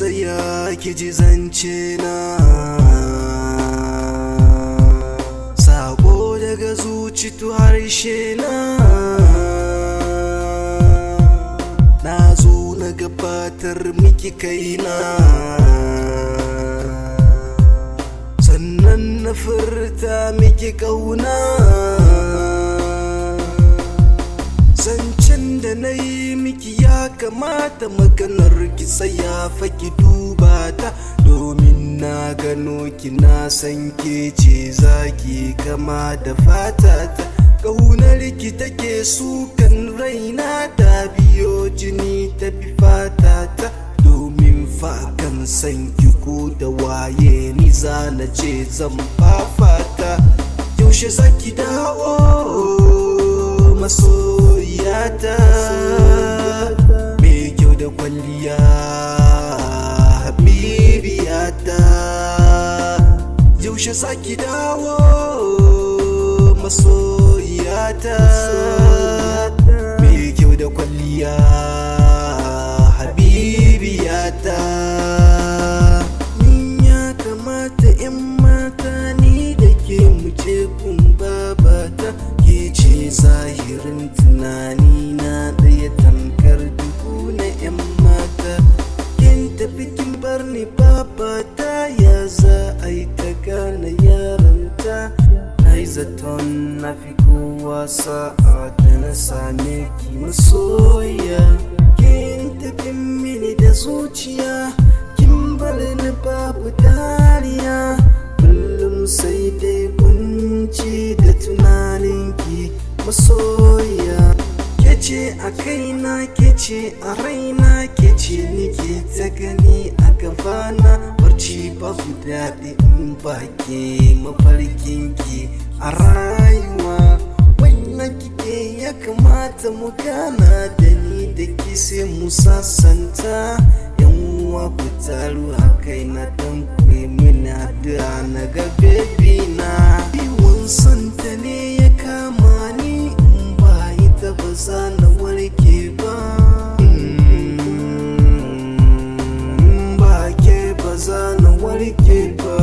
tsaya ki ji zance na, sako daga zuci tu harshe na. Na zo na gabatar miki kaina, sannan na furta miki kauna. Zancen da na yi miki ya kamata maganar ki tsaya fa ki duba ta, domin na gano ki na san ke ce zaki kama da fatata. Ƙaunar ki take sukan raina, ta biyo jini ta bi fatata, domin fa kan san ki ko da waye ni za na ce zan fafata. Yaushe zaki dawo masoyiyata, mai kyau da kwalliya habibiyata. Yaushe zaki dawo masoyiyata, mai kyau da kwalliya habibiyata. Min ya kamata 'yan mata ni da ke muje kun babata, ke ce zahirin tunani na ɗaya tankar dubu na 'yan mata. Kin tafi kin bar ni babata, ya za a yi ta gane yaranta. Na yi zaton na fi kowa sa'a da na same ki masoya. Kin tafi mini da zuciya, kin bar ni babu dariya. Kullum sai dai kunci da tunaninki masoya. Kece a kaina, kece a raina, kece nike ta gani a gabana. Barci babu daɗi in baki mafarkinki a rayuwa. Wannan kike ya kamata mu gana da ni da ki sai mu sasanta. Yan uwa ku taru a kaina don ku yi mini addu'a na ga baby na. Ciwon santa ne ya kama ni, in ba ita ba za na warke ba. Ba ke ba za na warke ba.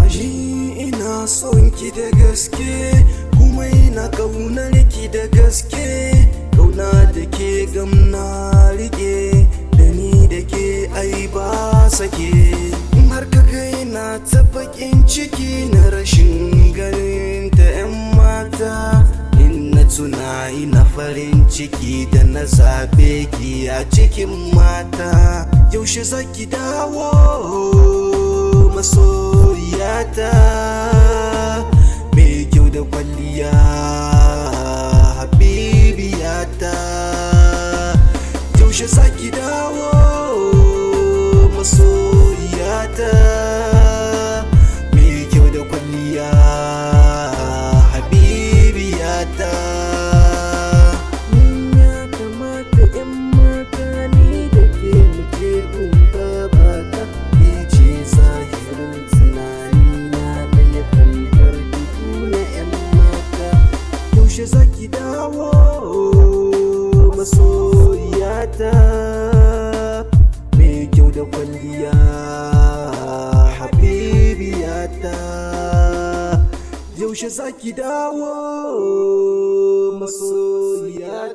Shi ina son ki da gaske, kuma ina kaunar ki da gaske. Kauna da ke gamna rike, da ni da ke ai ba sake. Har ka kai na ta bakin ciki na rashin ganin ta 'yan mata. In na tuna ina farin ciki da na zabe ki a cikin mata. Yaushe zaki dawo masoyiyata, mai kyau da kwalliya habibiyata. Yaushe zaki dawo masoyiyata, mai kyau da kwalliya habibiyata. Ya kamata 'yan mata ni da ke muke kun babata, ke ce zahirin tunani na ɗaya tankar dubu na 'yan mata. Yaushe zaki dawo masoyiyata, mai kyau da kwalliya habibiyata. Yaushe zaki dawo masoyiyata.